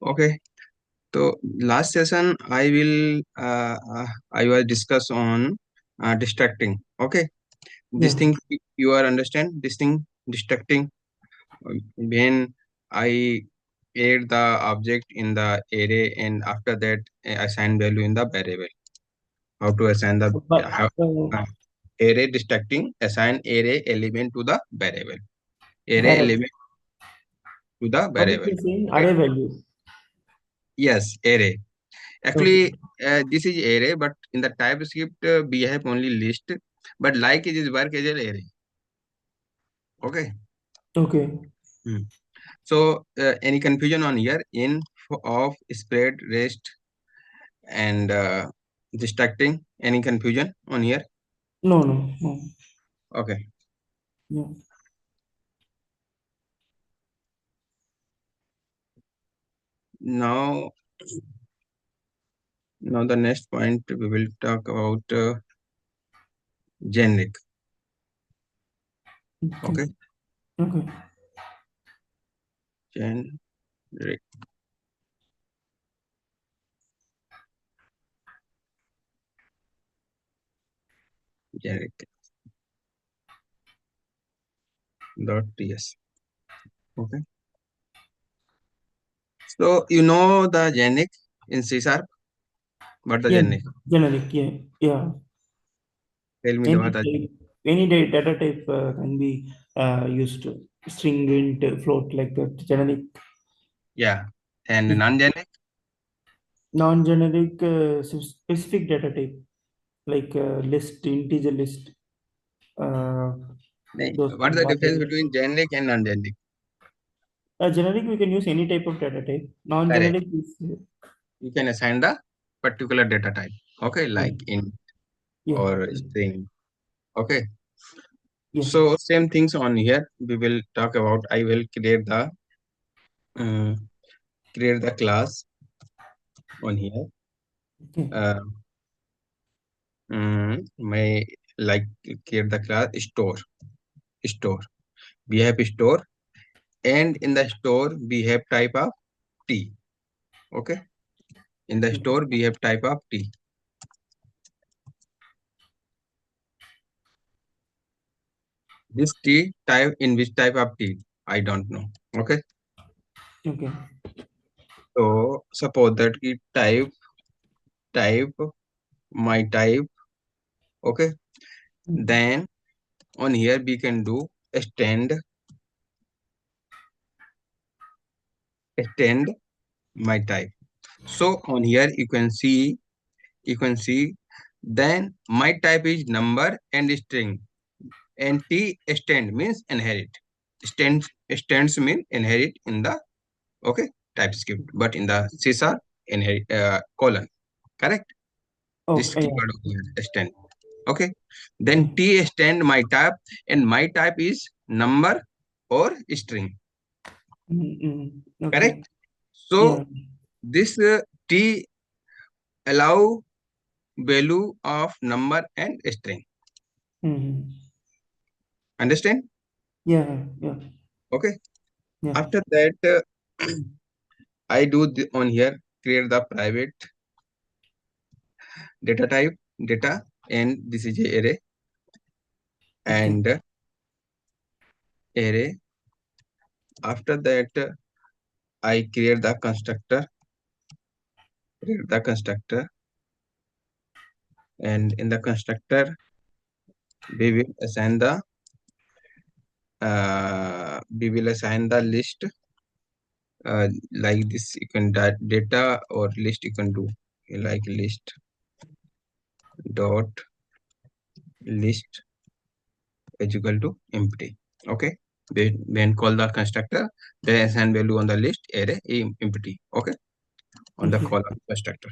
Okay. So last session I will discuss on distracting. Okay. This Yeah, thing you are understand this thing distracting when I add the object in the array and after that assign value in the variable. How to assign the but uh, array distracting assign array element to the variable. Array correct. element to the What is variable. the saying? Okay. Array value. Yes, array. Okay. Actually, this is array, but in the TypeScript we have only list. But like it is work as an array. Okay. Okay. Hmm. So any confusion on here? In of spread rest and distracting. Any confusion on here? No, no, no. Okay. Yeah. Now, now the next point we will talk about generic. Okay. Okay. Okay. Generic. Generic. Dot ts. Okay. So you know the generic in C sharp. What the Yeah. generic? Generic. Yeah. Yeah. Tell me the Any what the type, any data type can be used. String, int, float, like that. Generic. yeah. And Yeah. non-generic? Non-generic specific data type, like list, integer list. Uh, those What is the are difference between generic and non-generic? generic. We can use any type of data type. Correct. Non-generic is You can assign the particular data type. Okay, yeah. like int Yeah. or string. Okay. Yeah. So same things on here. We will talk about. I will um, create the class on here. Okay. Uh, my like create the class store. We have store, and in the store we have type of t. Okay. In the Okay. store we have type of t. This T type in which type of T? I don't know. Okay. Okay. So suppose that we type my type. Okay. Mm. Then on here we can do extend my type. So on here you can see then my type is number and string and T extend means inherit. Extends mean inherit in the okay TypeScript, but in the C sharp inherit colon. Correct. This Oh, yeah. keyword over here, extend. Okay. Yeah. Then T extend my type and my type is number or string. Okay. Correct. So Yeah. this T allow value of number and string. Mm. Understand? Yeah. Yeah. Okay. Yeah. After that, I do on here create the private data type data and this is a array Okay. and array. After that, I create the constructor and in the constructor we will assign the list like this you can data or list you can do like list dot list is equal to empty. Okay. When call the constructor they assign value on the list array empty. Okay. On the Okay. call of constructor.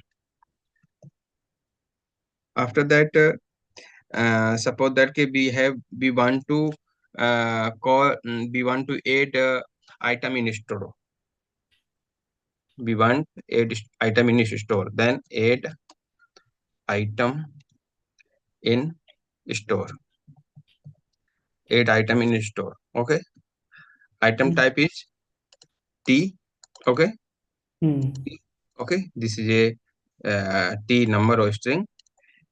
After that suppose that we want to we want to add item in store. We want add item in store. Then add item in store. Add item in store. Okay. Item Mm. type is T. Okay. Mm. Okay, this is a t number or string,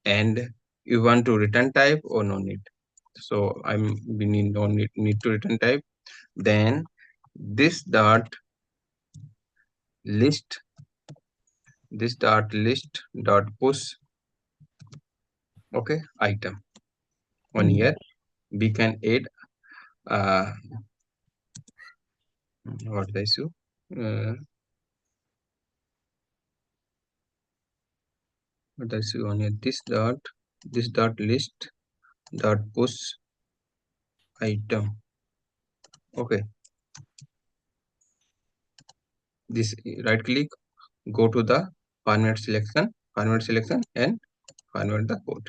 and you want to return type or no need. So we need to return type. Then this dot list dot push, okay, item. On Mm. here we can add uh what the issue, uh, what the issue on here, this dot list dot push item. Okay, this right click, go to the format selection and format the code.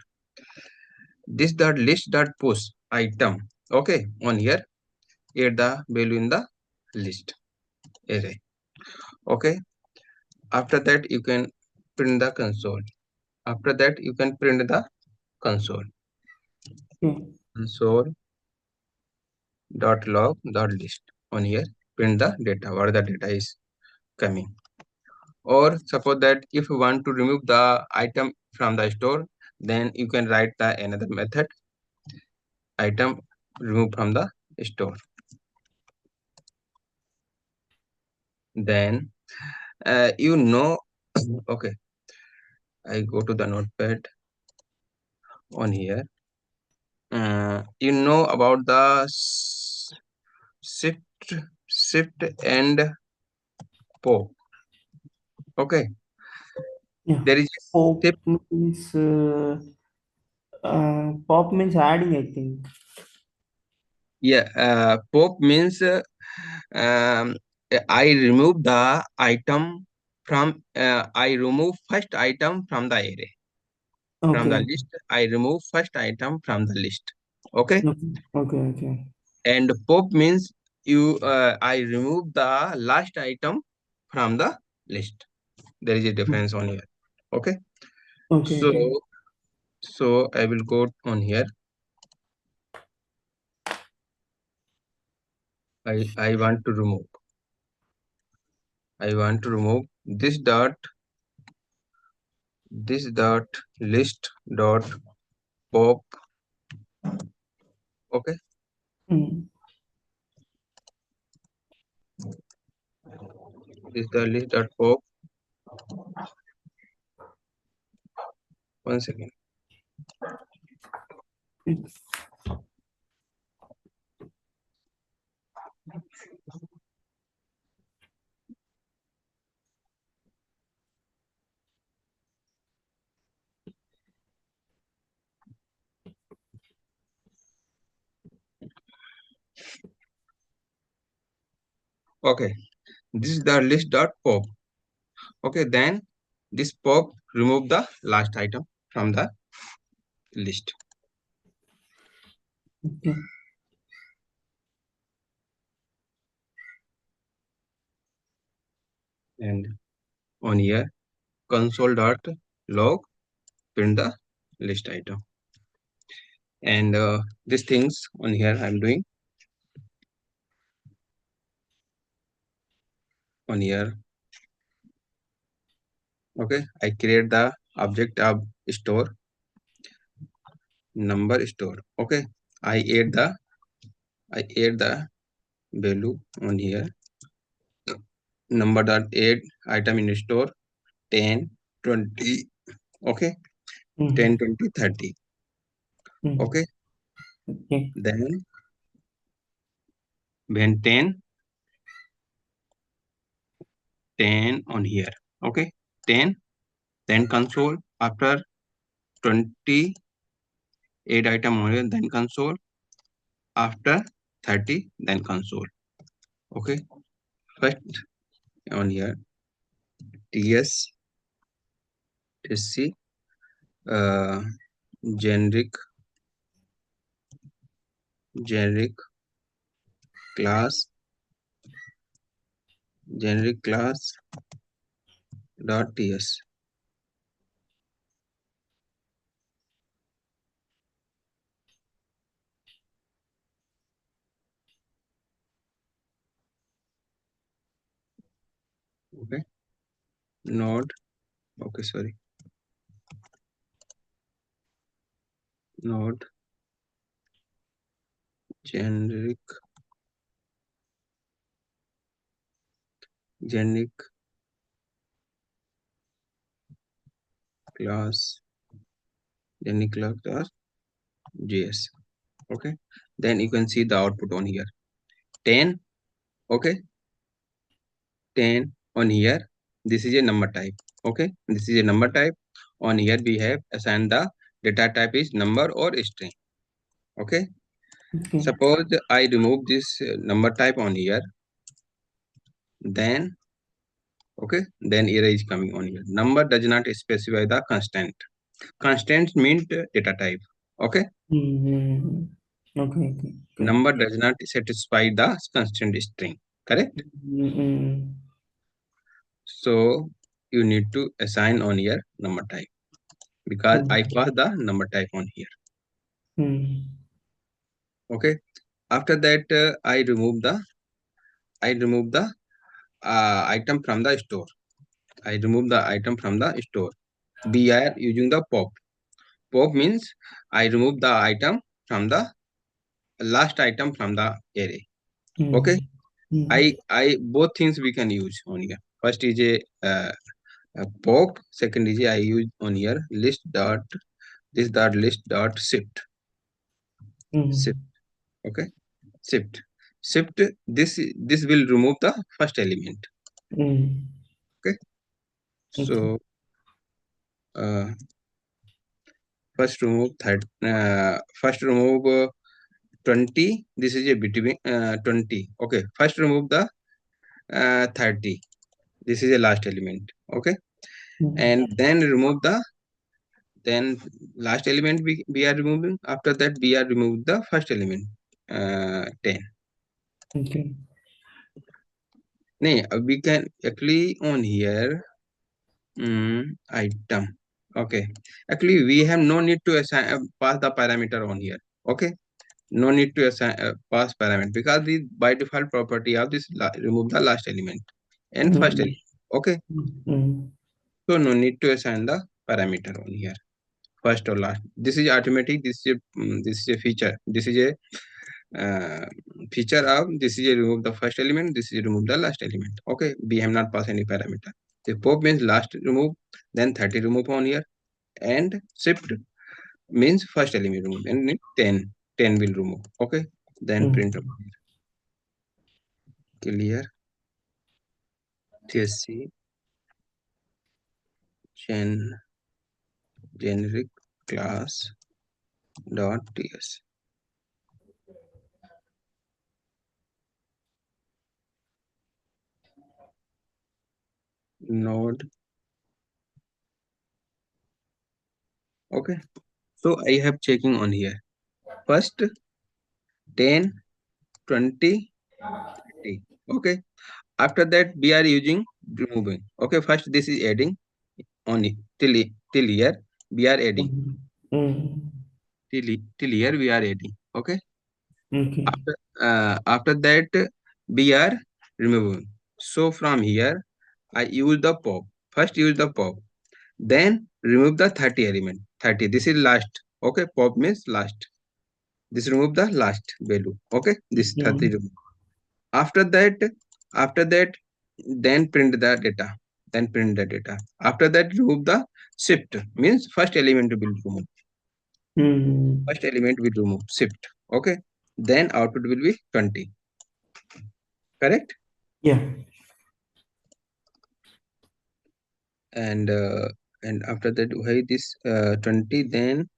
This dot list dot push item. Okay, on here add the value in the list array. Okay, after that you can print the console. After that you can print the console. Okay. Console dot log dot list. On here print the data, what the data is coming. Or suppose that if you want to remove the item from the store, then you can write the another method, item remove from the store. Then you know, okay, I go to the notepad. On here you know about the shift and pop. Okay, Yeah. there is Pop shift. means pop means adding, I think. Yeah, pop means um, I remove the item from I remove first item from the array, from the Okay. list. I remove first item from the list. Okay, Okay. Okay. Okay. and pop means you I remove the last item from the list. There is a difference on here. Okay, Okay. so Okay. I will go on here. I want to remove. I want to remove this dot list dot pop. Okay, Mm. this the list dot pop. One second. Okay, this is the list dot pop. Okay, then this pop remove the last item from the list. Okay. And on here console dot log print the list item. And these things on here I'm doing on here. Okay, I create the object of store, number store. Okay, I add the value on here, number dot add item in store 10 20. Okay, 10 Mm. 20 30. Mm. Okay, Okay. then when 10 on here. Okay, 10, then console. After 20 add item on here, then console. After 30, then console. Okay, first on here ts sc uh, generic generic class generic class dot ts. Okay, node. Okay, sorry, node generic generic class generic class JS. Okay, then you can see the output on here 10. Okay, 10 on here. This is a number type. Okay, this is a number type. On here we have assigned the data type is number or string. Okay, Okay. suppose I remove this number type on here, then okay, then error is coming on here. Number does not specify the constant. Constants mean data type. Okay, Mm-hmm. Okay. Okay. Got number does not satisfy the constant string. Correct. Mm-hmm. So you need to assign on here number type because I pass the number type on here. Mm-hmm. Okay. After that, I remove the item from the store. I remove the item from the store. We are using the pop. Pop means I remove the item from the last item from the array. Okay. I both things we can use on here. First is a pop. Second is I use on here list dot this dot list dot shift shift. Mm-hmm. Okay, shift shift. This will remove the first element. Mm-hmm. Okay, Okay. so uh, first remove 20. This is a between 20. Okay, first remove the 30. This is a last element. Okay, and Mm-hmm. then remove the then last element we are removing. After that we are remove the first element 10. Okay. Nee, we can actually on here item. Okay, actually we have no need to assign pass the parameter on here. Okay, no need to assign pass parameter because the by default property of this remove the last element and first Mm-hmm. element. Okay, Mm-hmm. so no need to assign the parameter on here first or last. This is automatic. This is a feature. This is a feature of this is a remove the first element. This is remove the last element. Okay, we have not passed any parameter. The pop means last remove, then 30 remove on here, and shift means first element remove, and 10 will remove. Okay, then print Mm-hmm. clear tsc gen generic class dot ts node. Okay, so I have checking on here. First 10, 20, 30. Okay, after that we are using removing. Okay, first this is adding on it till here we are adding Mm-hmm. till here we are adding. Okay, Okay. after that we are removing. So from here I use the pop. First use the pop, then remove the 30 element. 30, this is last. Okay, pop means last. This remove the last value. Okay, this 30 Mm-hmm. remove. After that, after that, then print the data. Then print the data. After that, remove the shift. Means first element will remove. Mm-hmm. First element will remove shift. Okay. Then output will be 20. Correct. Yeah. And after that, why this 20? Then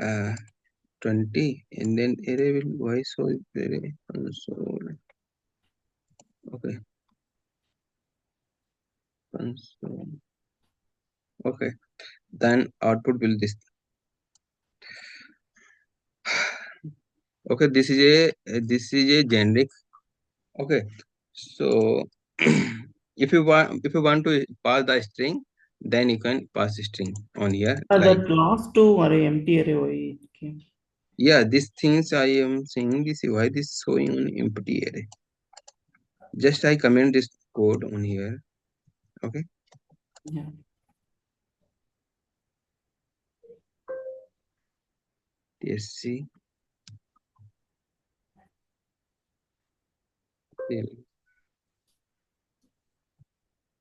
uh, 20, and then array will why so array console. Okay, console. Okay. Then output will this. Okay, this is a generic. Okay, so if you want to pass the string, then you can pass string on here like That last two are empty array. Why it came? yeah. These things I am saying this why this showing on empty array. Just I comment this code on here. Okay, Yeah. tsc.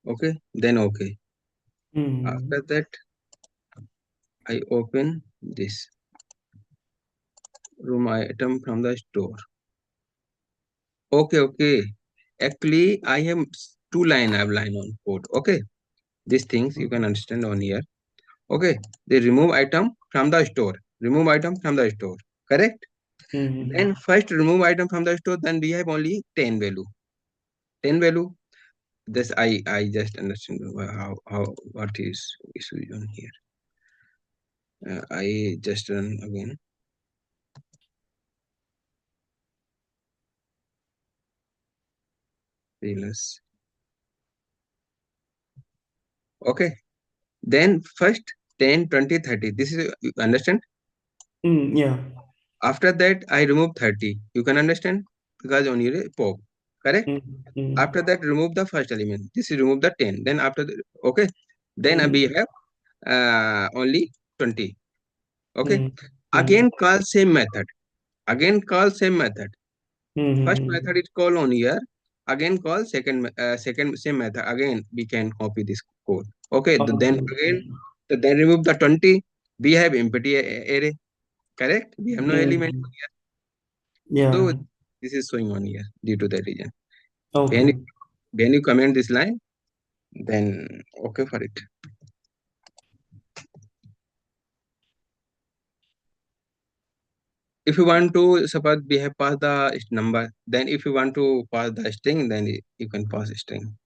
Okay, then okay. Mm. After that, I open this room item from the store. Okay, okay. Actually, I have two line. I have line on code. Okay, these things you can understand on here. Okay, they remove item from the store. Remove item from the store. Correct. Mm. Then first remove item from the store. Then we have only 10 value. 10 value. This I just understand how what is issue on here. I just run again. Realize. Okay. Then first 10, 20, 30. This is you understand. Mm. Yeah. After that I remove 30. You can understand because on here pop. Correct. Mm. Mm. After that remove the first element. This is remove the 10. Then after the, okay. Then we Mm. have only 20. Okay. Mm. Mm. Again call same method. Again call same method. First Mm. method is call on here. Again call second same method. Again we can copy this code. Okay. Then Okay. again then remove the 20. We have empty array. Correct. We have no element. Mm. Yeah. So this is showing on here due to that reason. When you, Okay. when you comment this line, then okay for it. If you want to suppose we have passed the number, then if you want to pass the string, then you can pass string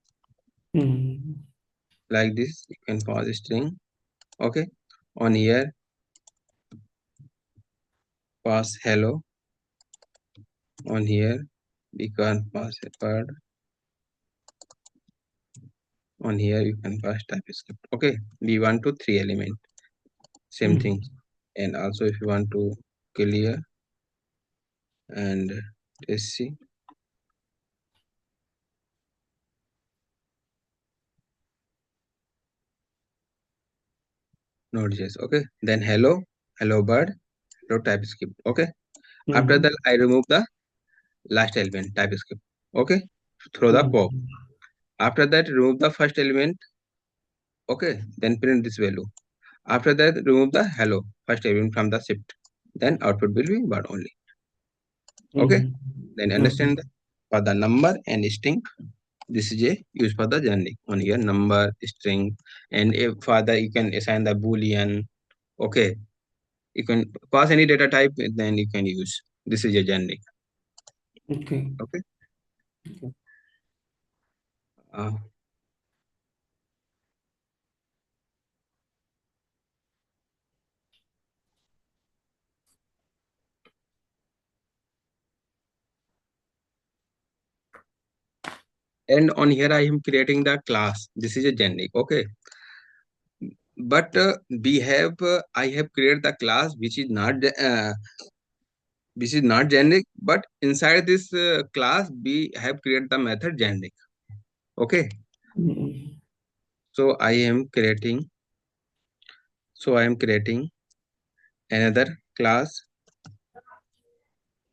Mm. like this. You can pass string. Okay. On here, pass hello. On here, we can pass a word. On here, you can pass Typescript. Okay. We want to three element. Same thing. Mm. And also if you want to clear and sc node.js. Okay. Then hello bird, hello TypeScript. Okay. After Mm. that, I remove the last element TypeScript. Okay. Throw the Mm. pop. After that, remove the first element. Okay. Then print this value. After that, remove the hello first element from the shift. Then output will be bird only. Okay. Mm. Then Okay. understand that for the number and string. This is a use for the generic on here number string and if for the you can assign the boolean. Okay, you can pass any data type then you can use this is a generic. Okay. Okay. uh, and on here I am creating the class. This is a generic. Okay, but we have I have created the class which is not generic, but inside this class we have created the method generic. Okay, Mm. so I am creating another class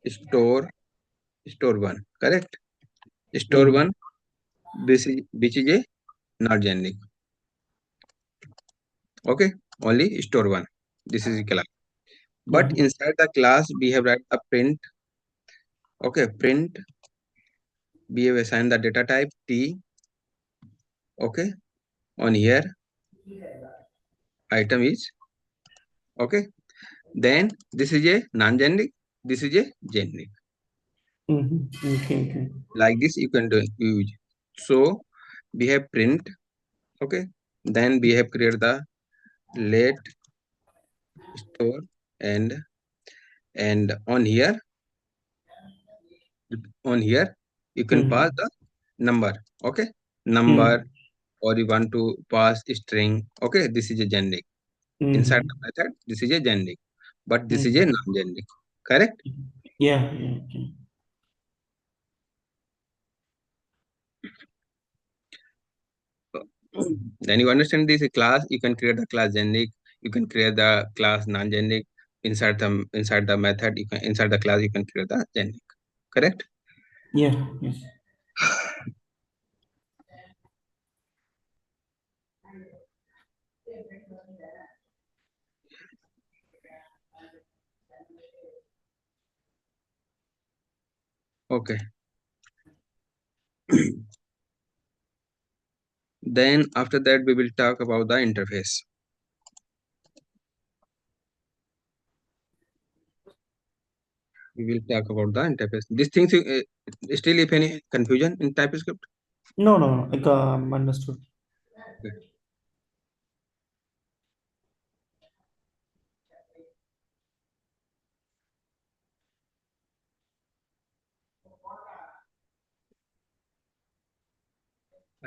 store store one. Correct. Store Mm. one. This is which is a not generic. Okay, only store one. This is a class, but Mm. inside the class we have write a print. Okay, print. We have assigned the data type t. Okay, on here item is okay. Then this is a non-generic. This is a generic. Mm. Okay. Okay. Like this you can do use. So we have print. Okay, then we have created the let store and on here you can pass Mm. the number. Okay, number Mm. or you want to pass string. Okay, this is a generic. Inside Mm. the method this is a generic, but this is a Mm. non-generic. Correct. Yeah. Yeah. Okay. Then you understand this class, you can create the class generic, you can create the class non-generic, inside the method, you can inside the class you can create the generic. Correct? Yeah. Yes. Okay. Then after that we will talk about the interface. We will talk about the interface. These things, still if any confusion in TypeScript? No, no, no. Understood. Okay.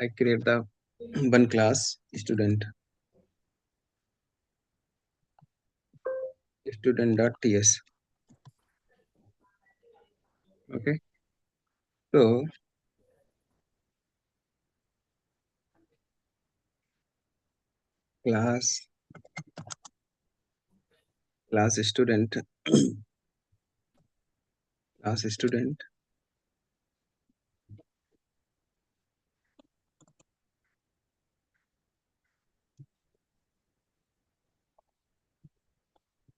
I create the one class student.ts. Okay. So class class student class student,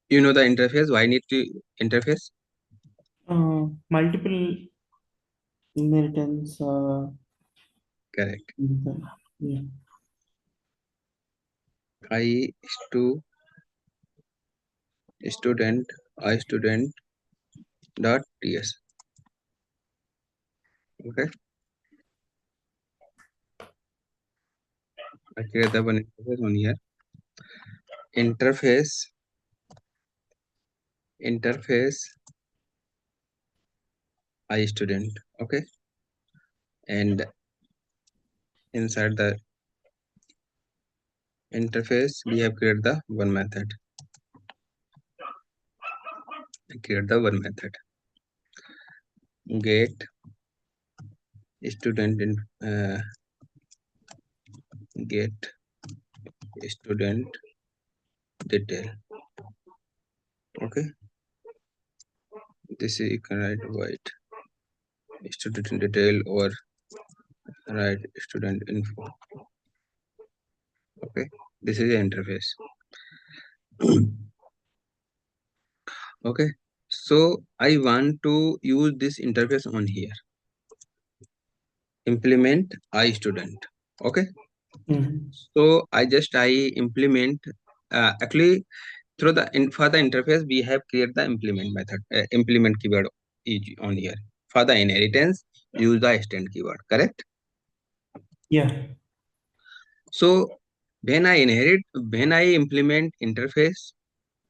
you know the interface, why need to interface? Multiple inheritance. Correct. Yeah. I stu student I student dot ts. Okay. I create the one interface on here. Interface I student. Okay. And inside the interface we have created the one method. I create the one method. Get student in get student detail. Okay. This is you can write white student detail or write student info. Okay. This is the interface. Okay. So I want to use this interface on here. Implement I student. Okay. Mhm. So I implement, actually through the for the interface we have created the implement method, implement keyword is on here. For the inheritance, use the extend keyword. Correct. Yeah. So when I implement interface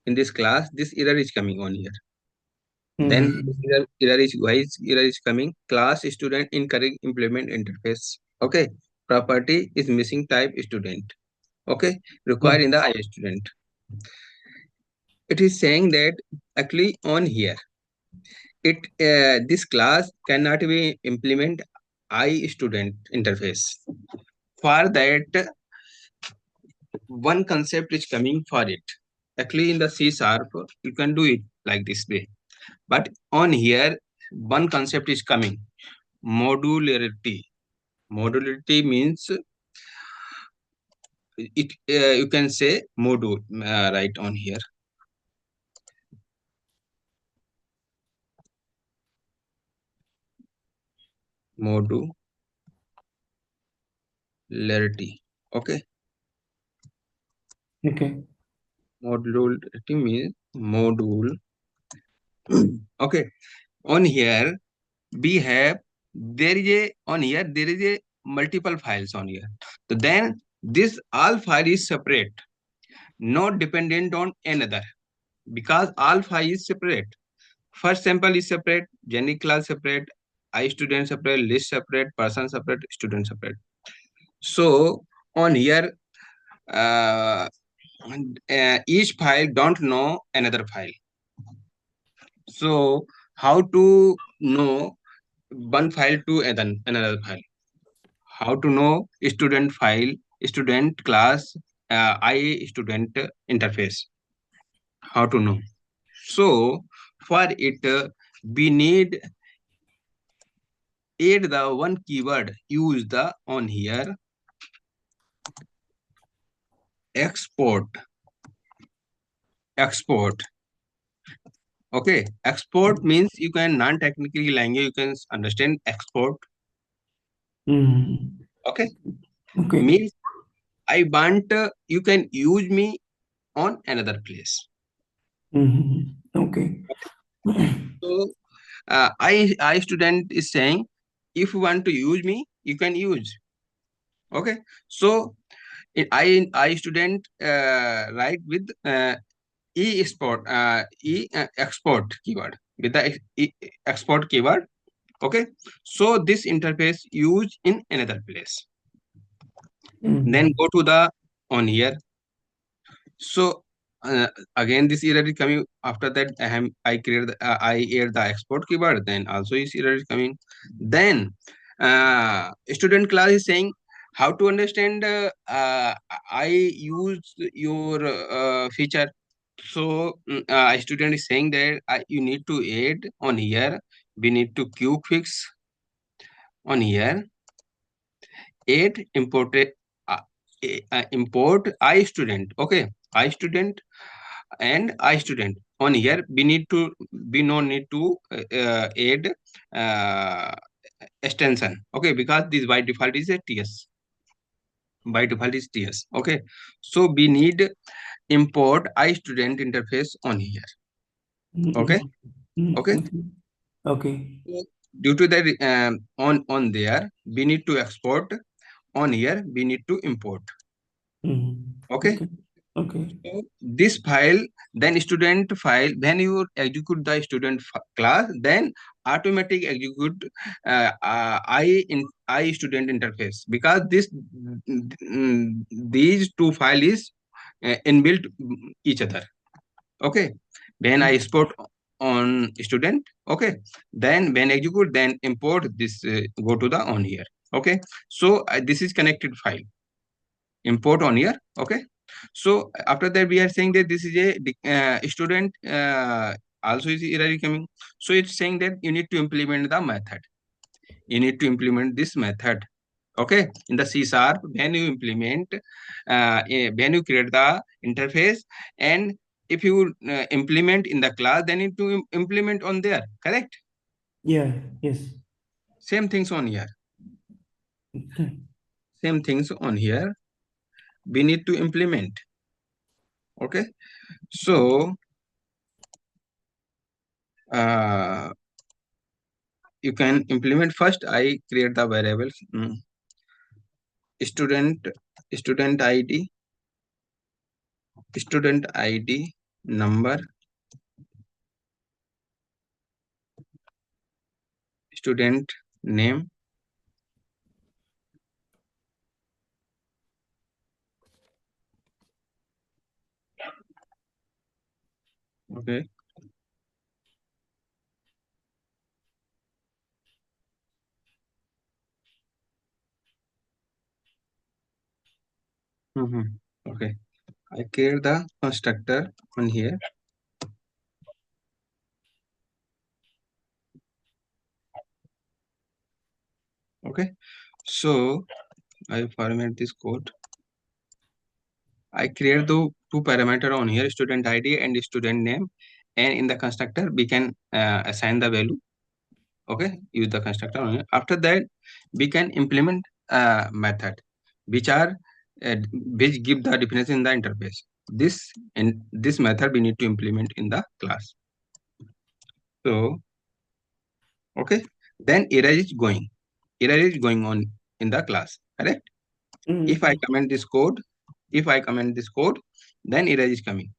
in this class, this error is coming on here. Then Mhm. this error is why is error is coming? Class student incorrect implement interface. Okay. Property is missing type student. Okay. Yeah. Required in the I student. It is saying that actually on here, it this class cannot be implement I student interface. For that, one concept is coming for it. Actually, in the C sharp, you can do it like this way. But on here, one concept is coming. Modularity. Modularity means it. You can say module right on here. Modularity. Okay. Okay. Modularity means module. Okay. On here we have, there is a on here there is a multiple files on here. So then this all file is separate, not dependent on another, because all file is separate. First sample is separate, generic class separate, I student separate, list separate, person separate, student separate. So on here, uh, each file don't know another file. So how to know one file to another file? How to know student file student class I student interface. How to know? So for it, we need add the one keyword use the on here export. Export. Okay, export means you can non-technically language you can understand export. Mm. Okay, Okay. means I want you can use me on another place. Mm. Okay. So I student is saying if you want to use me, you can use. Okay, so I student write with export keyword with the export keyword. Okay, so this interface used in another place. Then Mm. go to the on here. So uh, again, this error is coming. After that, I create I add the export keyword. Then also is error is coming. Then student class is saying how to understand. I use your feature. So student is saying that you need to add on here. We need to quick fix on here. Add imported uh, import I student. Okay, I student and I student on here we no need to add uh, extension. Okay, because this by default is a ts. By default is ts. Okay, so we need import I student interface on here. Okay. Mm. Mm. Okay, Okay. Okay. so due to that on there we need to export. On here we need to import. Mm. Okay. Okay. Okay. So this file, then student file, when you execute the student class, then automatic execute I student interface, because these two file is inbuilt each other. Okay, when I export on student, okay, then when execute, then import this go to the on here. Okay, so this is connected file import on here. Okay, so after that we are saying that this is a student also is error coming. So it's saying that you need to implement the method. You need to implement this method. Okay, in the C sharp, when you implement when you create the interface, and if you implement in the class, then you need to implement on there. Correct. Yeah. Yes. Same things on here. Okay. Same things on here. We need to implement. Okay, so uh, you can implement. First I create the variables student student id student id number student name. Okay. Mhm. Okay, I create the constructor on here. Okay, so I format this code. I create the two parameter on here, student id and student name, and in the constructor we can assign the value. Okay, use the constructor on here. After that we can implement method which are uh, which give the definition in the interface. This method we need to implement in the class. So okay, then error is going on in the class. Correct. If I Mm. comment this code, if I comment this code, then error is coming.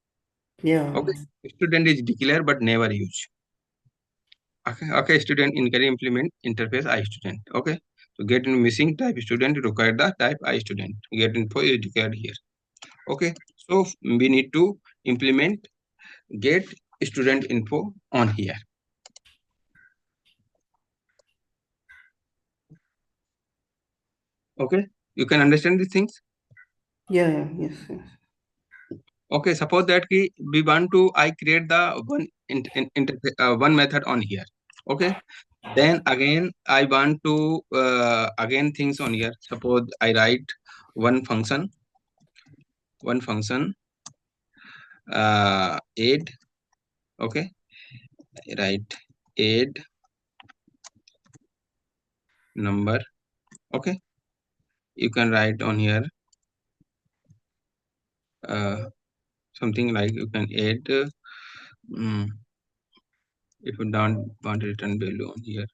Yeah. Okay, student is declared but never use. Okay, okay, student in can implement interface I student. Okay, so get in missing type student require the type I student. Get info is declared here. Okay, so we need to implement get student info on here. Okay, you can understand these things. Yeah, yeah, yes, yes. Okay, suppose that we want to I create the one method on here. Okay, then again I want to again things on here. Suppose I write one function, one function add. Okay, write add number. Okay, you can write on here uh, something like you can add mm, if you don't want to return value on here,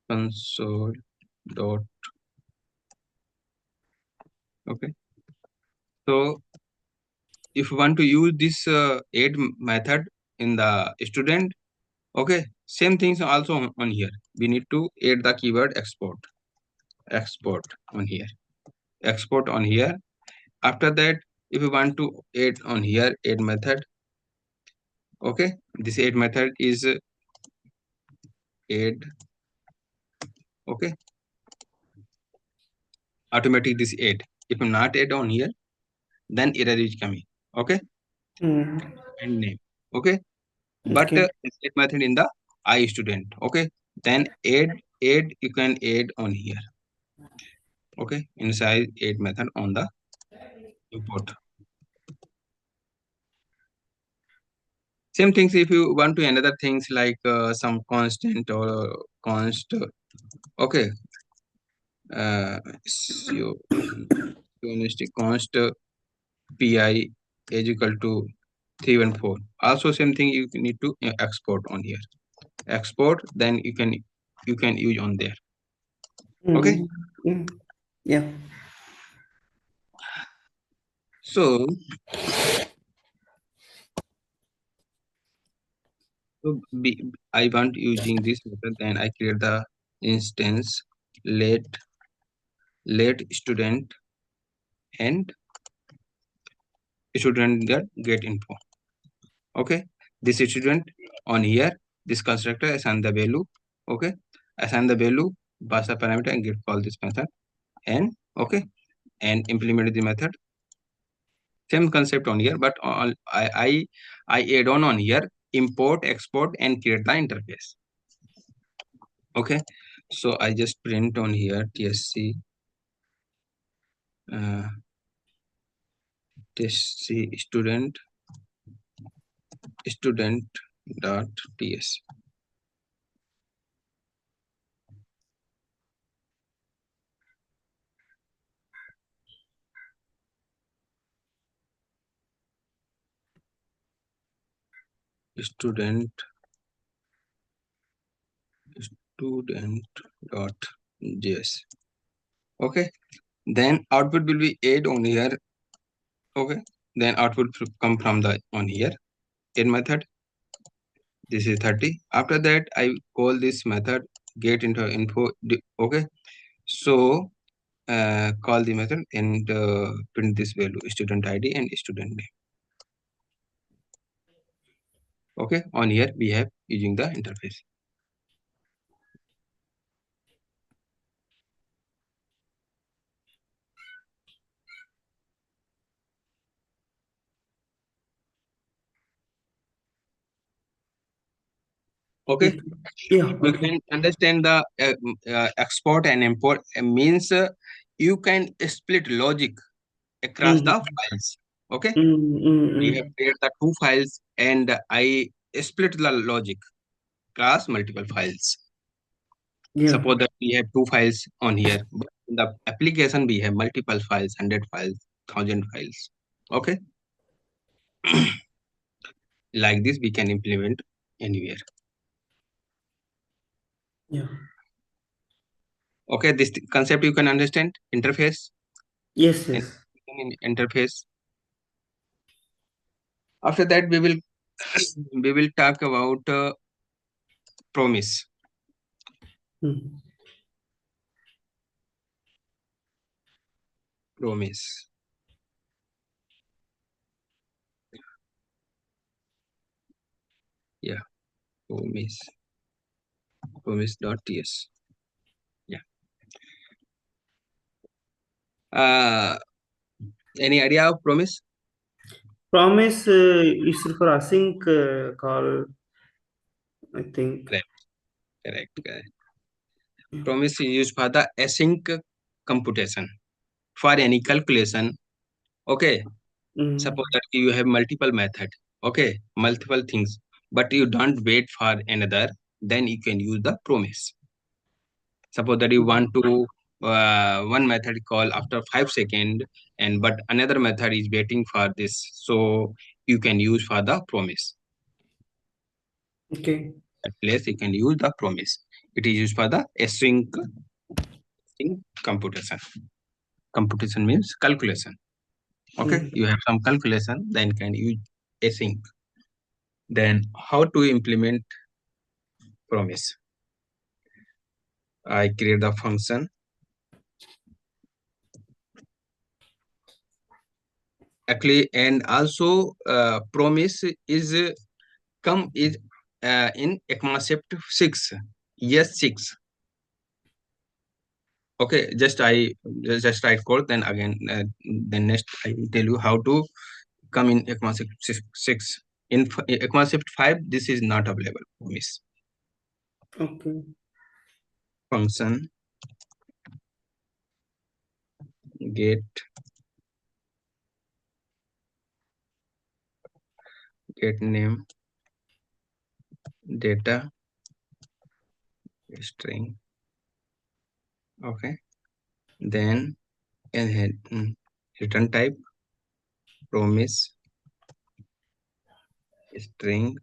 console dot. Okay, so if you want to use this add method in the student, okay, same things also on here. We need to add the keyword export, export on here, export on here. After that, if you want to add on here add method, okay, this add method is add. Okay, automatic this add. If you not add on here, then error is coming. Okay, Mm. and name. Okay, but Okay. this add method in the I student. Okay, then add you can add on here. Okay, inside add method on the import. Same things if you want to another things like some constant or const. Okay, so honesty const pi is equal to 314. Also same thing you need to export on here. Export, then you can use on there. Okay, Mm. Mm. Yeah. so I want using this method, then I create the instance let student and student get info. Okay, this student on here, this constructor assign the value. Okay, assign the value, pass the parameter and get call this method, and okay, and implement the method. Same concept on here, but all I add on here import, export, and create the interface. Okay, so I just print on here tsc uh, tsc student dot ts student student dot js. Okay, then output will be add on here. Okay, then output come from the on here add method. This is 30. After that I call this method get into info. Okay, so call the method and print this value student id and student name. Okay, on here we have using the interface. Okay, Okay. Yeah. you Okay. can understand the export and import means you can split logic across the Mm. files. Okay, Mm. Mm. we have Mm. created the two files and I split the logic across multiple files. Yeah. Suppose that we have two files on here, but in the application we have multiple files, 100 files, 1,000 files. Okay, like this we can implement anywhere. Yeah. Okay, this concept you can understand interface Yes. and Yes. in interface. After that we will we will talk about promise. Mm. Promise. Yeah, promise. Promise.ts. Yeah. Uh, any idea of promise? Promise is for async call, I think. Correct, correct, correct. Promise is used for the async computation for any calculation. Okay, suppose Mm. that you have multiple method. Okay, multiple things, but you don't wait for another. Then you can use the promise. Suppose that you want to one method call after 5 seconds, and but another method is waiting for this, so you can use for the promise. Okay. At place you can use the promise. It is used for the async computation. Computation means calculation. Okay, Mm. you have some calculation, then can use async. Then how to implement promise? I create the function. Actually, and also promise is come is in ECMAScript 6. Yes, 6. Okay, just write code. Then again, then next I will tell you how to come in ECMAScript 6. In ECMAScript 5, this is not available. Promise Okay. function get name data string. Okay, then and return type promise string.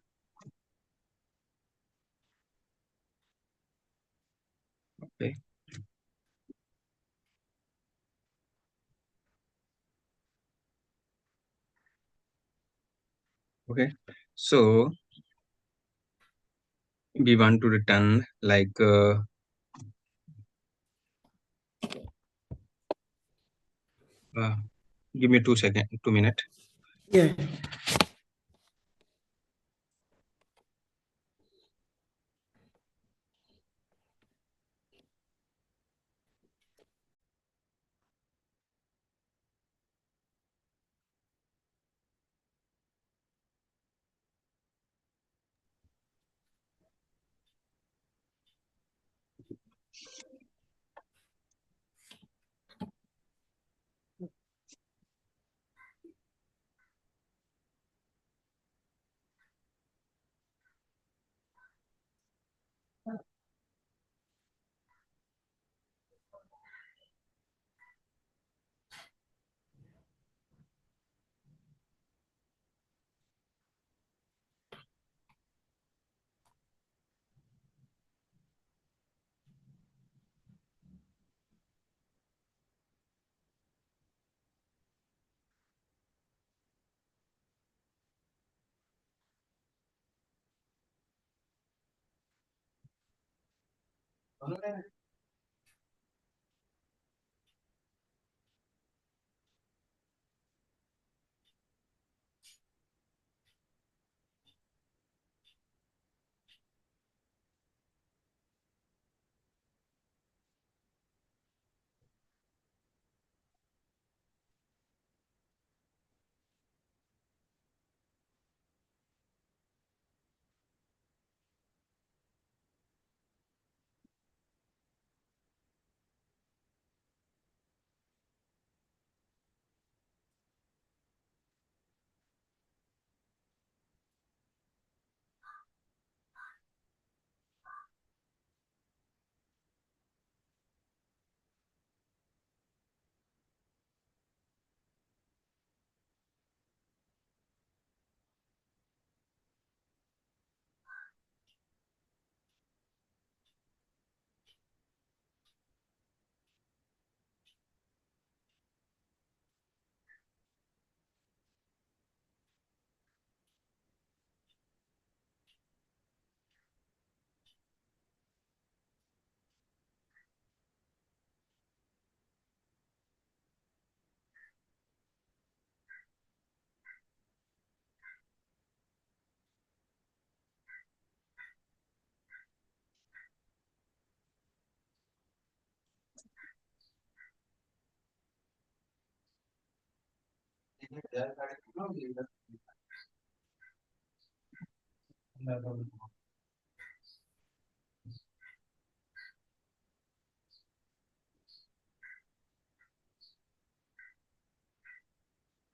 Okay, okay. So we want to return like uh, give me 2 seconds, 2 minutes. Yeah.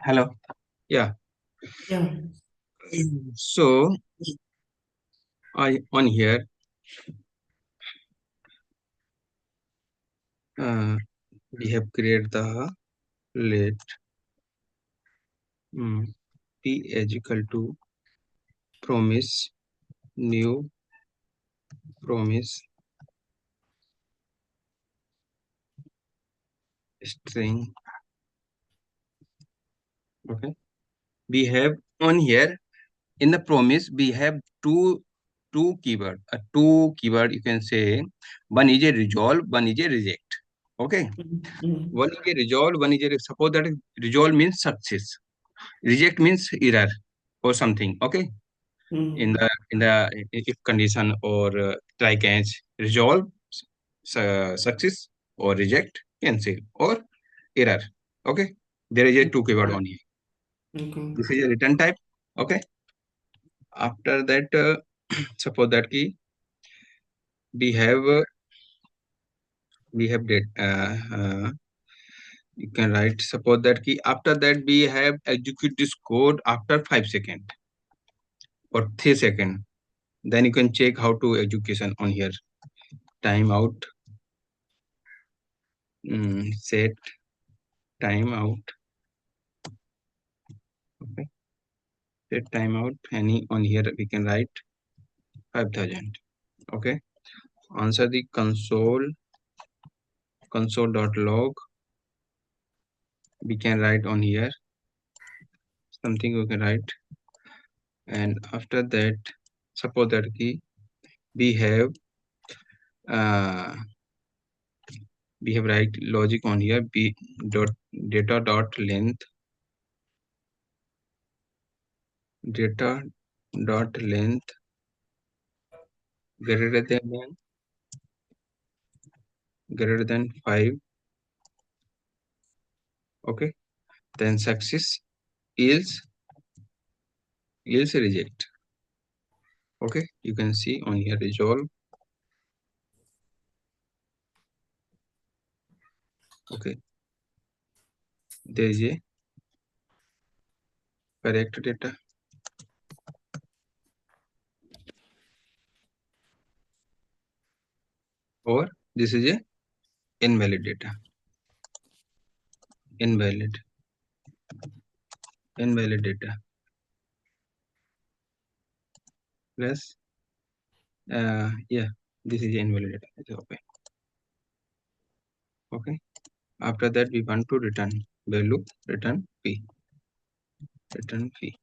Hello. Yeah. Yeah. So I on here uh, we have created the let p is equal to promise new promise string. Okay, we have on here in the promise we have two keyword, a two keyword you can say. One is a resolve, one is a reject. Okay, Mm-hmm. one is a resolve, one is a, suppose that resolve means success, reject means error or something. Okay, in Mm-hmm. the if condition or try catch, resolve, success, or reject, cancel, or error. Okay, there is a two keyword on here. Okay. This is a return type. Okay, after that suppose that key we have that you can write, suppose that key after that we have execute this code after 5 seconds or 3 seconds. Then you can check how to execution on here. Timeout, set timeout. Okay, set timeout. Any on here we can write 5,000. Okay, answer the console.log. We can write on here something we can write, and after that suppose that key we have uh, we have write logic on here. B dot data dot length, data dot length greater than 5. Okay, then success, else reject. Okay, you can see on here resolve. Okay, there is a correct data, or this is a invalid data. Invalid, invalid data. Plus yeah, this is invalid data. Okay, okay, after that we want to return value, return fee, return fee.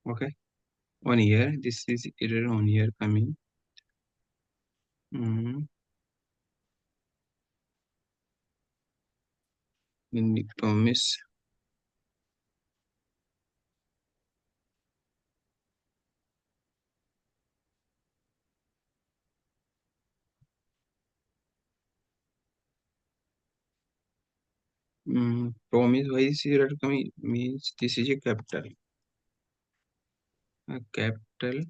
Okay, on here this is error on here coming. In the promise, promise, why is error coming? Means this is a capital, a capital,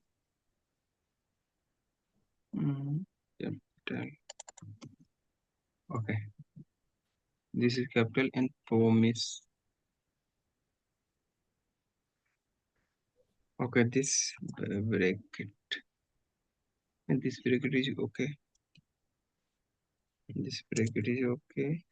capital. Okay, this is capital and promise. Okay, this bracket, and this bracket is okay. This bracket is okay.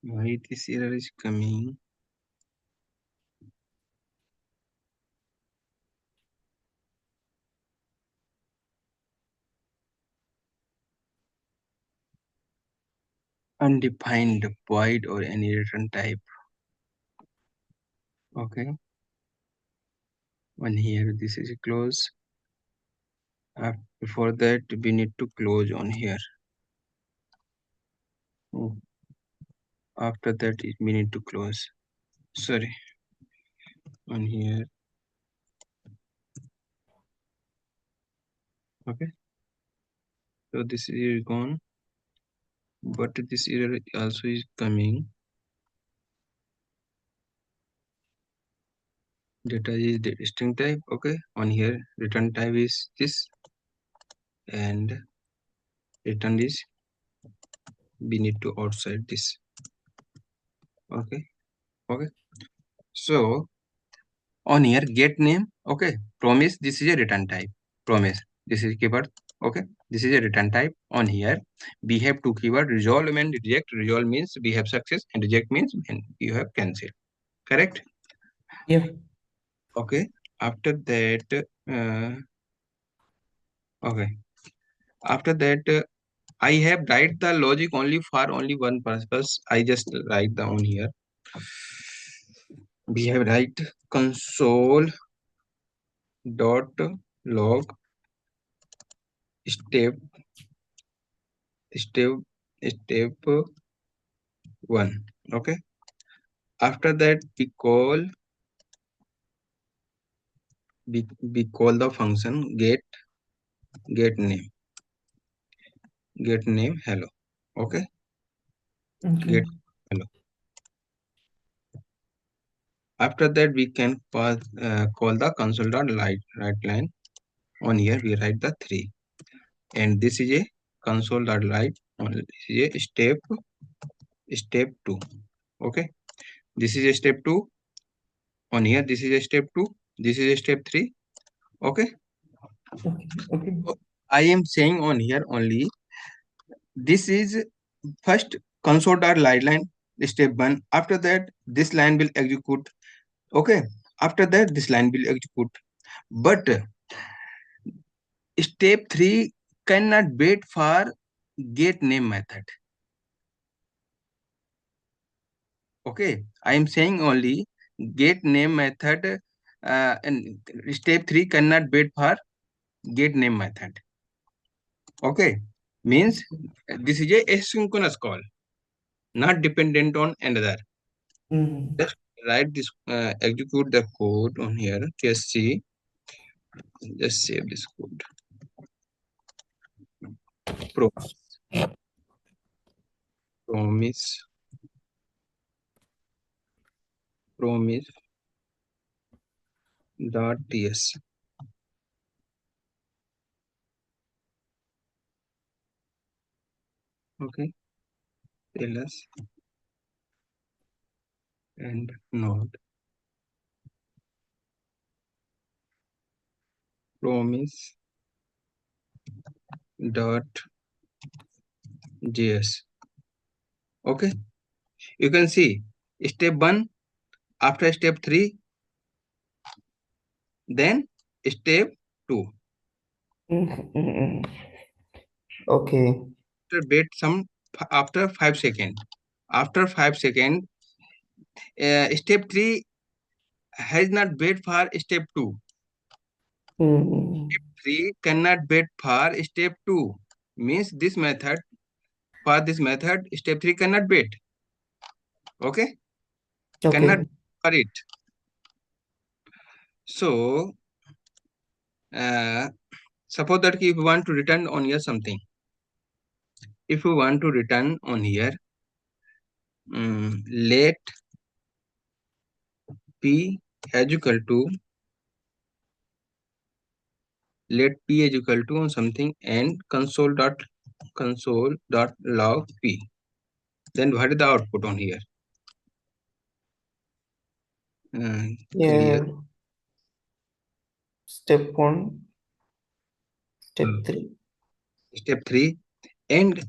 Why this error is coming? Undefined void or any return type. Okay, one here this is a close. Before that we need to close on here. After that we need to close, sorry, on here. Okay, so this is gone, but this error also is coming. Data is the string type. Okay, on here return type is this, and return is we need to outside this. Okay, okay, so on here get name. Okay, promise, this is a return type. Promise, this is keyword. Okay, this is a return type. On here we have two keyword, resolve and reject. Resolve means we have success, and reject means when you have cancelled. Correct? Yeah. Okay, after that okay, after that I have write the logic only for only one purpose. I just write down here. We have write console dot log step step step one. Okay, after that we call the function get name, get name hello. Okay, Okay. get hello. After that we can pass call the console dot write line. On here we write the 3, and this is a console dot write on, this is a step 2. Okay, this is a step 2. On here this is a step 2, this is a step 3. Okay, Okay. Okay. so I am saying on here only this is first console dot write line step 1. After that this line will execute. Okay, after that this line will execute, but step 3 cannot wait for get name method. Okay, I am saying only get name method, and step 3 cannot wait for get name method. Okay, means this is a asynchronous call, not dependent on another. Mm. Just write this, execute the code on here. Just see, just save this code. Pro, promise, promise dot ts. Okay, ls and node promise dot js. Okay, you can see step 1, after step 3, then step 2. Mm. Okay. After wait some, after 5 seconds. After 5 seconds, step 3 has not wait for step 2. Mm. 3 cannot wait for step 2. Means this method, for this method, step 3 cannot wait. Okay? Cannot Okay. for it. So, suppose that if you want to return on here something. If you want to return on here, let p is equal to, let p is equal to something, and console dot log p. Then what is the output on here? Clear. Yeah. Step one. Uh, Step three. Step 3, and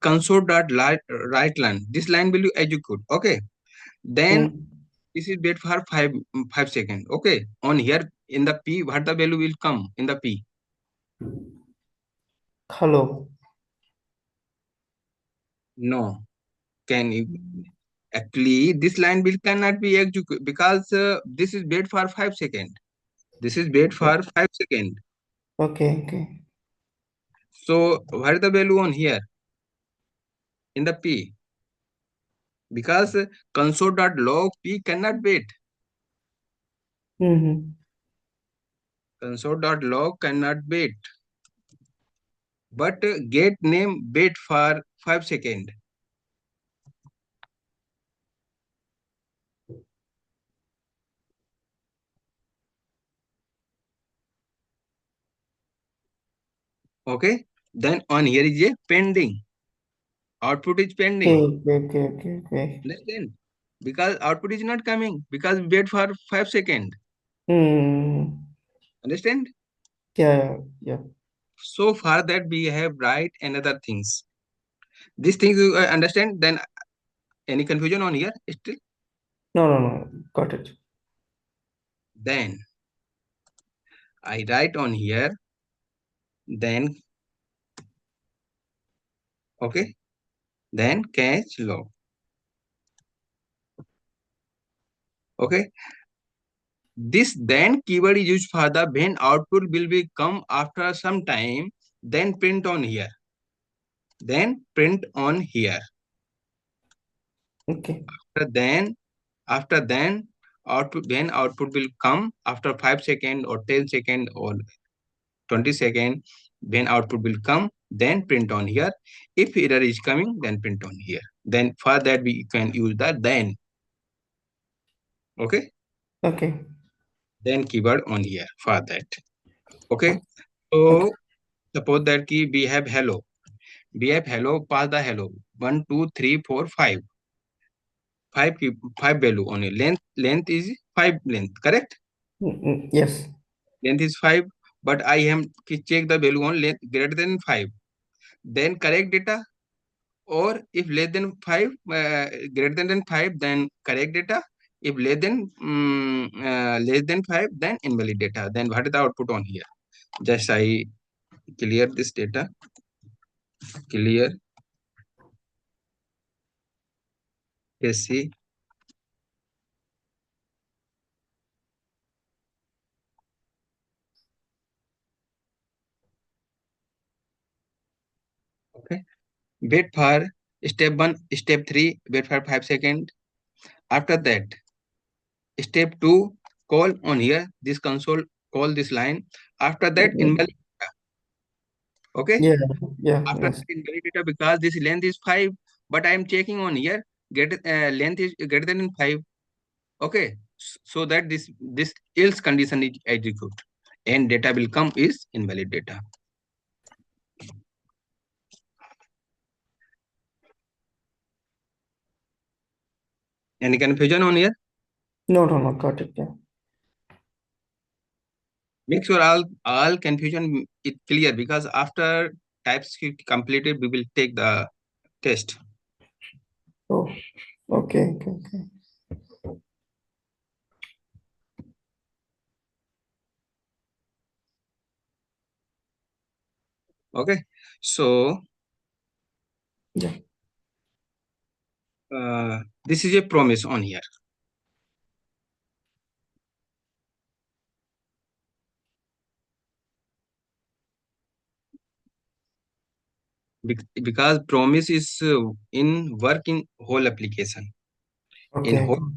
console dot write line. This line will you execute. Okay. Then Mm. this is wait for 5 seconds. Okay. On here in the p, what the value will come in the p? Hello. No. Can you actually this line will cannot be executed because this is wait for 5 seconds. This is wait for 5 seconds. Okay. Okay. So what is the value on here in the p? because console.log p cannot wait. Mm-hmm. Console.log cannot wait. But get name wait for 5 seconds. Okay. Then on here is a pending. Output is Okay, pending. okay, okay, okay, okay. Understand? Because output is not coming. Because wait for 5 seconds. Mm. Understand? Yeah, yeah. So far that we have write another things. These things you understand. Then any confusion on here still? No, no, no. Got it. Then I write on here. Then okay. Then catch log. Okay. This then keyword is used for the when output will be come after some time. Then print on here. Then print on here. Okay. After then output when output will come after 5 second or 10 second or 20 second. When output will come, then print on here. If error is coming, then print on here. Then for that we can use the then. Okay. Okay. Then keyword on here for that. Okay. Okay. So suppose that key we have hello. We have hello, pass the hello. 1, 2, 3, 4, 5. 5 5 value only. Length is 5 length, correct? Yes. Length is 5, but I am check the value on length greater than 5. Then correct data, or if less than 5, greater than 5, then correct data. If less than 5, then invalid data. Then what is the output on here? Just I clear this data. Clear. Yes, see. Okay. Wait for step 1, step 3, wait for 5 seconds. After that, step 2, call on here, this console, call this line. After that, Mm. invalid data. Okay. Yeah, yeah, After yes. that, invalid data because this length is 5, but I am checking on here, get length is greater than 5. Okay. So that this else condition is execute and data will come is invalid data. Any confusion on here? No, no, no. Got it. Yeah. Make sure all confusion is clear because after TypeScript completed, we will take the test. Oh, okay, okay, okay. Okay. So Yeah. this is a promise on here. Because promise is in work in whole application. In Okay, okay. whole,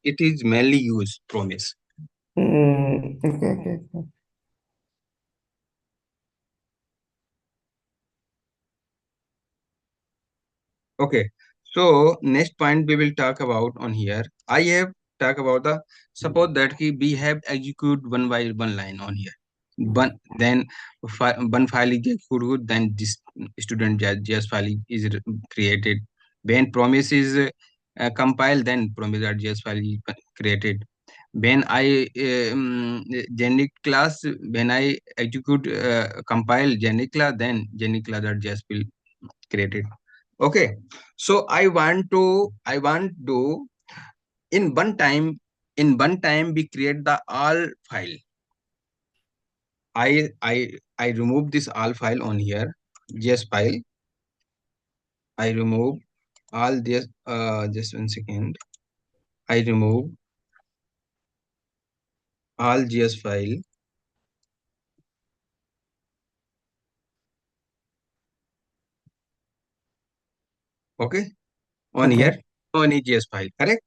it is mainly used promise. Okay, okay, okay. Okay. So next point we will talk about on here. I have talk about the suppose that we have execute one by one line on here. One then one file is executed, then this student JS file is created. When promise is compiled, then promise.js file is created. When I generic class, when I execute compile generic class, then generic class.js will created. Okay. So I want to in one time we create the all file. I remove this all file on here. JS file. I remove all this just 1 second. I remove all JS file. Okay. On Okay. here. on EGS file, correct?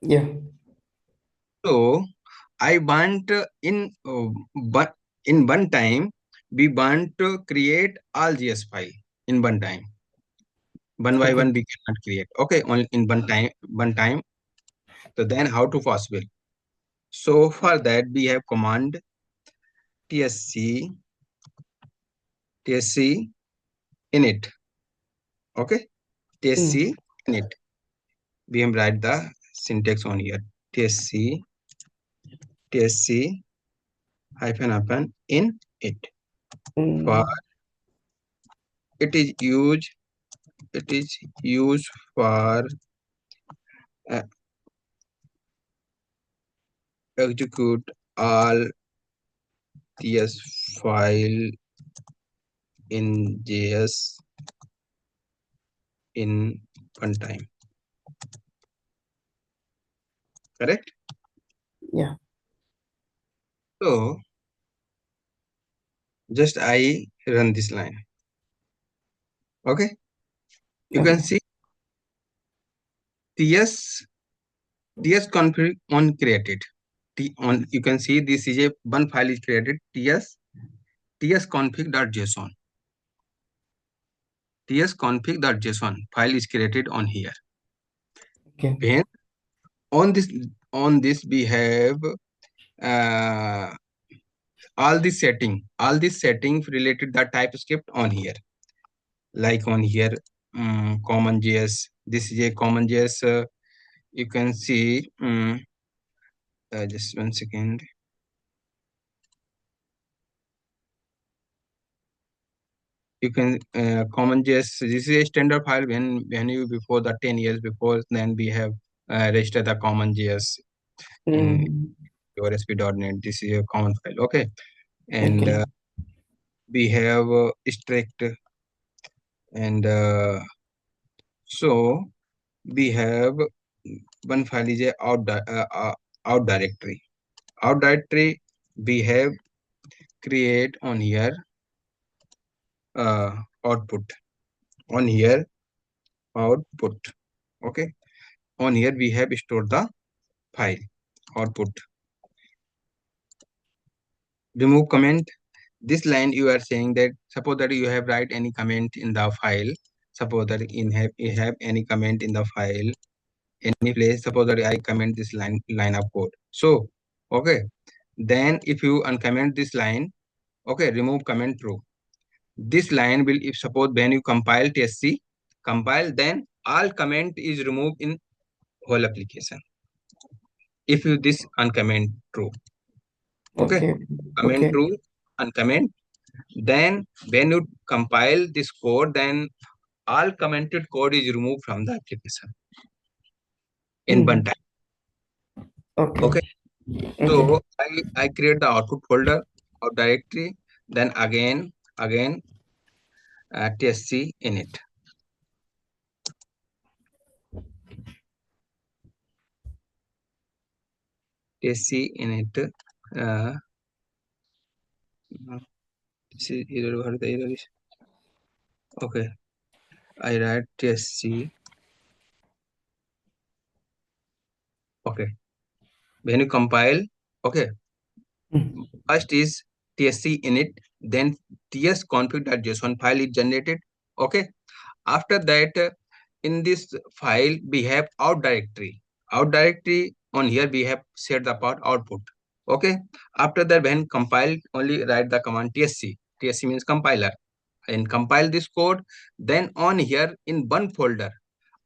Yeah. So I want but in one time we want to create all GS file in one time. One by Okay. one we cannot create. Okay, only in one time. So then how to possible? So for that we have command tsc tsc init. Okay, tsc Mm. init. We have write the syntax on here. tsc tsc hyphen in it. For Mm. it is used it is used for uh, execute all ts file in js in one time, correct? Yeah. So just I run this line. Okay, you can Okay. see ts tsconfig on created. On you can see this is a one file is created tsconfig.json. tsconfig.json file is created on here. Okay. When on this we have uh, all this setting related the TypeScript on here, like on here common JS. This is a common JS. You can see just 1 second. You can common JS. This is a standard file when you before the 10 years before, then we have registered the common JS in Mm. your ASP.NET. This is a common file. Okay, and Okay. we have strict and so we have one file is a out directory. Out directory we have create on here output on here output. Okay, on here we have stored the file output. Remove comment. This line you are saying that suppose that you have write any comment in the file. Suppose that you have any comment in the file any place. Suppose that I comment this line of code. So okay, then if you uncomment this line, okay, remove comment true. This line will, if suppose when you compile tsc compile, then all comment is removed in whole application. If you this uncomment true, okay, Okay. comment Okay. true uncomment, then when you compile this code, then all commented code is removed from the application in one Mm. time. Okay. Okay, Okay. so I create the output folder or directory, then again tsc init. tsc init. uh, this is error what the error is. Okay, I write tsc. Okay, when you compile, okay, Mm. first is tsc init, then tsconfig.json file is generated. Okay, after that in this file we have out directory on here we have set the part output. Okay, after that when compile only write the command tsc means compiler, and compile this code, then on here in one folder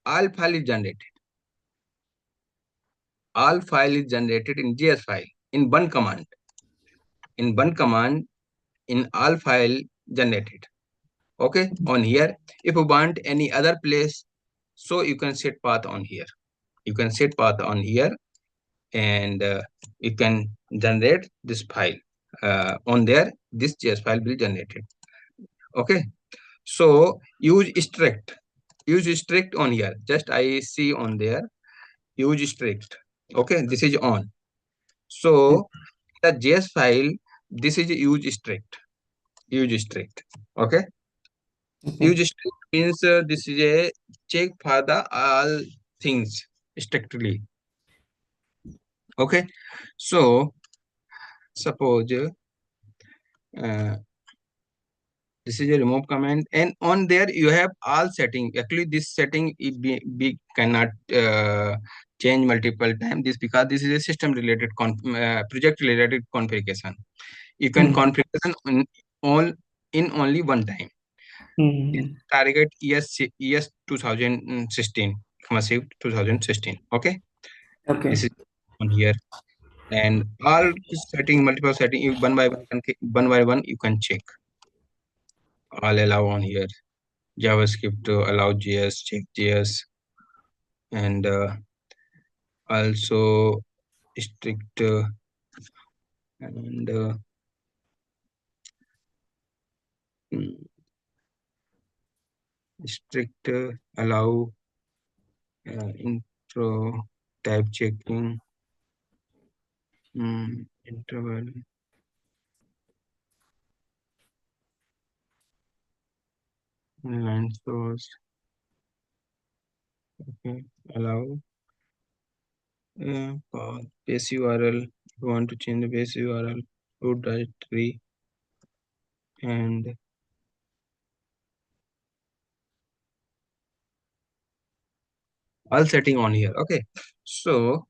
all file is generated. All file is generated in js file in one command. In one command in all file generated. Okay, on here if you want any other place, so you can set path on here. You can set path on here, and you can generate this file on there. This js file will generated. Okay, so use strict on here. Just I see on there use strict. Okay, this is on. Mm. So the js file, this is use strict. Okay, Okay. use strict means this is a check for the all. things strictly. Okay, so suppose this is a remove command, and on there you have all setting. Actually, this setting be cannot change multiple times. This because this is a system related project related configuration. You can Mm. configuration all in only one time. This Mm. target ES 2016, massive 2016. Okay, Okay. this is on here, and all setting multiple setting you one by one one by one you can check. All allow on here. JavaScript to allow JS, check JS, and also strict and mm, strict allow intro type checking, interval, line source, okay, allow path, base URL. If you want to change the base URL, root directory, and all setting on here. Okay, so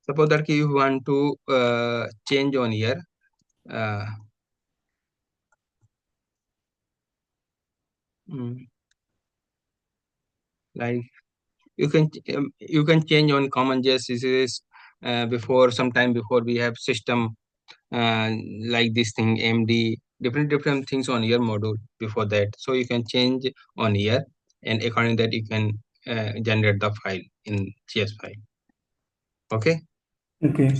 suppose that you want to change on here. Uh, mm, like you can change on common JS before some time before we have system uh, like this thing MD different things on your module before that, so you can change on here, and according that you can generate the file in JS file. Okay. Okay.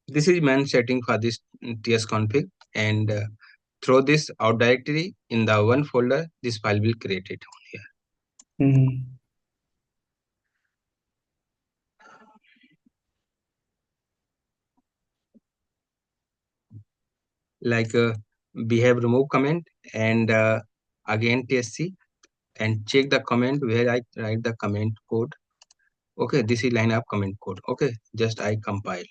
This is main setting for this tsconfig, and throw this out directory in the one folder this file will create it on here. Mm. Like we have remove comment, and again tsc, and check the comment where I write the comment code. Okay, this is line up comment code. Okay, just I compile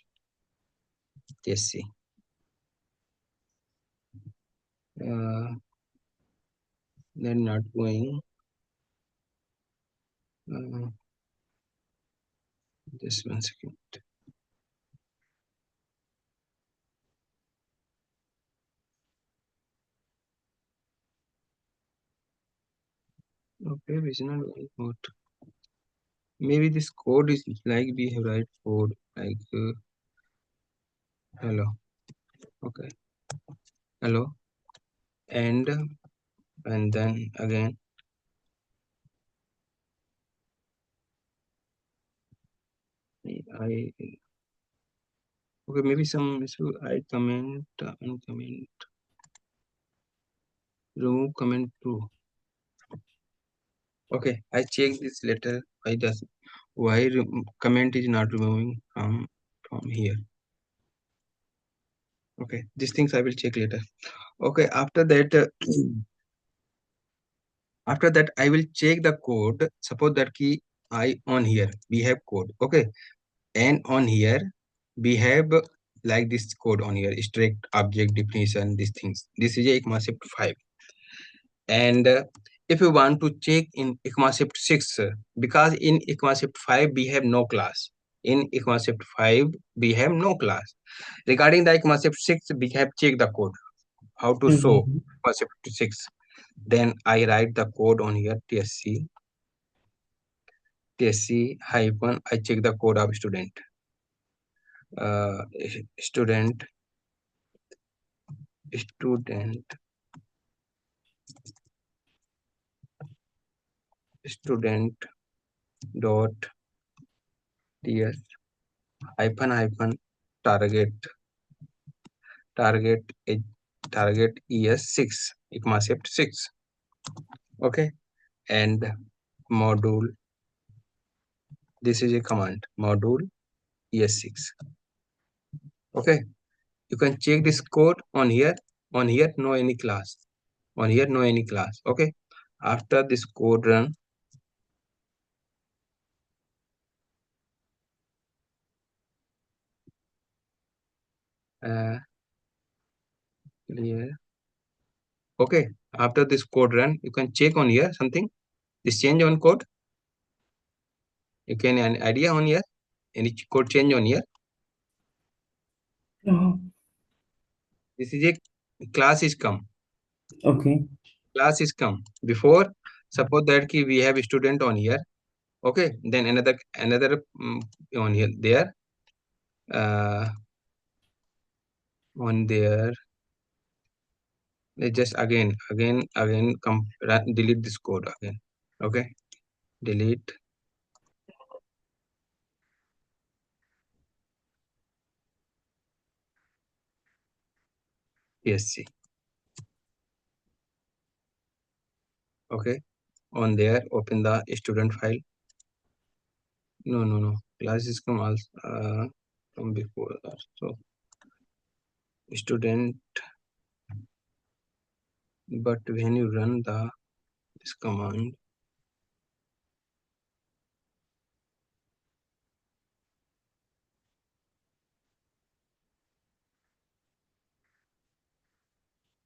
tsc. They're not going. Uh, just 1 second. Okay, it's not going out. Maybe this code is like we have write code like hello. Okay, hello, and then again I okay, maybe some issue. I comment uncomment, remove comment too. Okay, I check this later. Why comment is not removing from here? Okay, these things I will check later. Okay, after that after that I will check the code. Suppose that key I on here we have code. Okay, and on here we have like this code on here, strict object definition, these things. This is a ECMAScript 5, and if you want to check in ECMAScript 6, because in ECMAScript 5 we have no class. In ECMAScript 5 we have no class. Regarding the ECMAScript 6 we have checked the code how to show Mm. ECMAScript 6. Then I write the code on here, tsc hyphen, I check the code of student. Uh, student student student dot ts hyphen target target is target es6 ECMAScript 6. Okay, and module, this is a command module es6. Okay, you can check this code on here. On here, no any class. On here, no any class. Okay. After this code run, clear. Okay. After this code run, you can check on here something. This change on code. You can an idea on here. Any code change on here. Oh, This is a class is come. okay. Class is come before. Suppose that ki we have a student on here. Okay. Then another on here there. Uh, on there. Let's just again come delete this code again. Okay. Delete. PSC. Okay. On there, open the student file. No. Classes come also come before that. So student, but when you run this command,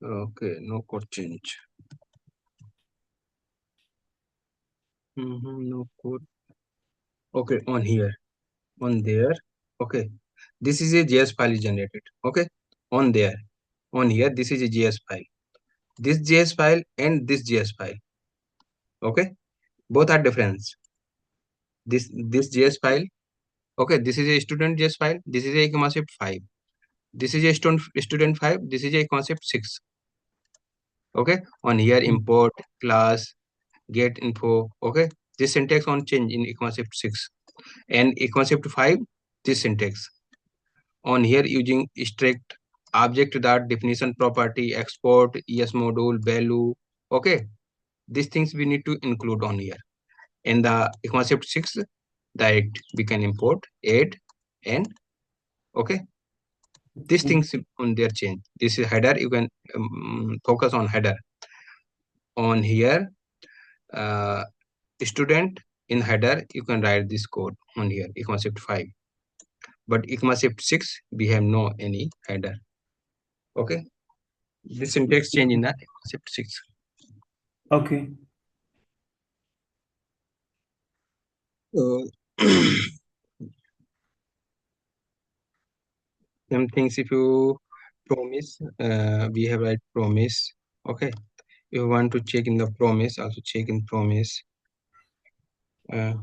okay, no code change. No code. Okay, on here, on there. Okay, this is a JS file is generated. Okay, on there, on here, this is a JS file. This JS file and this JS file. Okay, both are different. This JS file. Okay, this is a student JS file. This is a concept 5. This is a student 5. This is a concept 6. Okay, on here Mm. import class get info. Okay, this syntax on change in concept 6 and concept 5. This syntax on here using strict object dot definition property export es module value. Okay, these things we need to include on here. In the concept 6 that we can import add and okay, these Okay. things on their change. This is header. You can focus on header on here. uh, Student in header you can write this code on here concept 5, but concept 6 we have no any header. Okay, this syntax change in the concept 6. Okay. So some things if you promise, we have write promise. Okay, if you want to check in the promise, also check in promise. uh,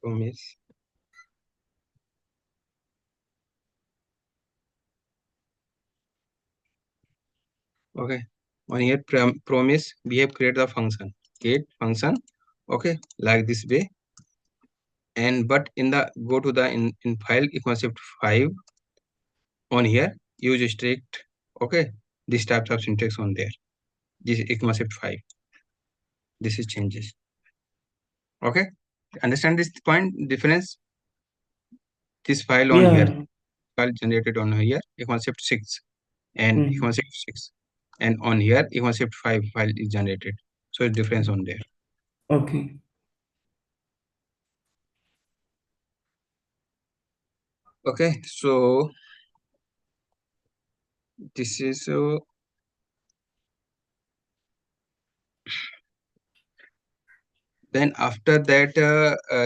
Promise. Okay, on here promise we have created the function get function. Okay, like this way. And but in the go to the in file concept 5 on here use strict. Okay, this types of syntax on there. This is concept 5. This is changes. Okay, understand this point difference. This file on here, Yeah. file generated on here concept 6 and Mm. concept 6, and on here concept 5 file is generated, so it's difference on there. Okay. Okay, so this is then after that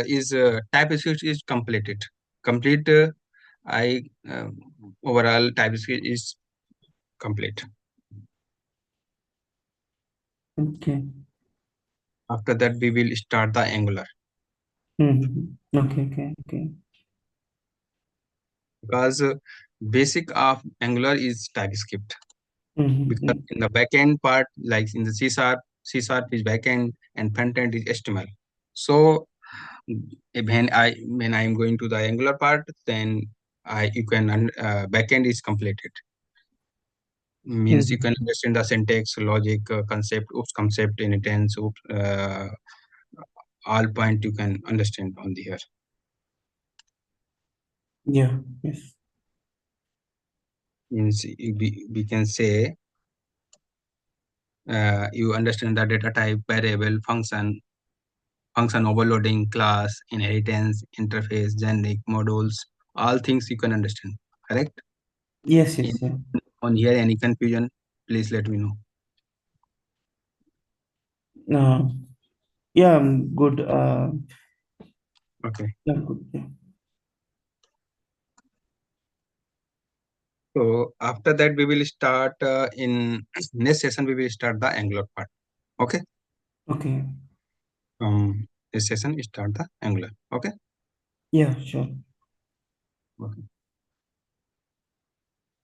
is TypeScript is completed. Complete. I overall TypeScript is complete. Okay. After that, we will start the Angular Okay. Okay. Okay. because basic of Angular is TypeScript. Because Mm-hmm. in the backend part, like in the C sharp is backend and frontend is HTML. So when I am going to the Angular part, then I you can backend is completed. Means you can Mm-hmm. understand the syntax, logic, concept, oops, concept, inheritance, oops, all point you can understand on the here. Yeah. Yes. Means we can say you understand the data type, variable, function overloading, class, inheritance, interface, generic, modules, all things you can understand. Correct? Yes. In, Yes. Yeah. on here, any confusion, please let me know. Uh, yeah. Good. Okay. Yeah. Good. Yeah. So after that, we will start in next session. We will start the Angular part. Okay. Okay. This session start the Angular. Okay. Yeah. Sure. Okay.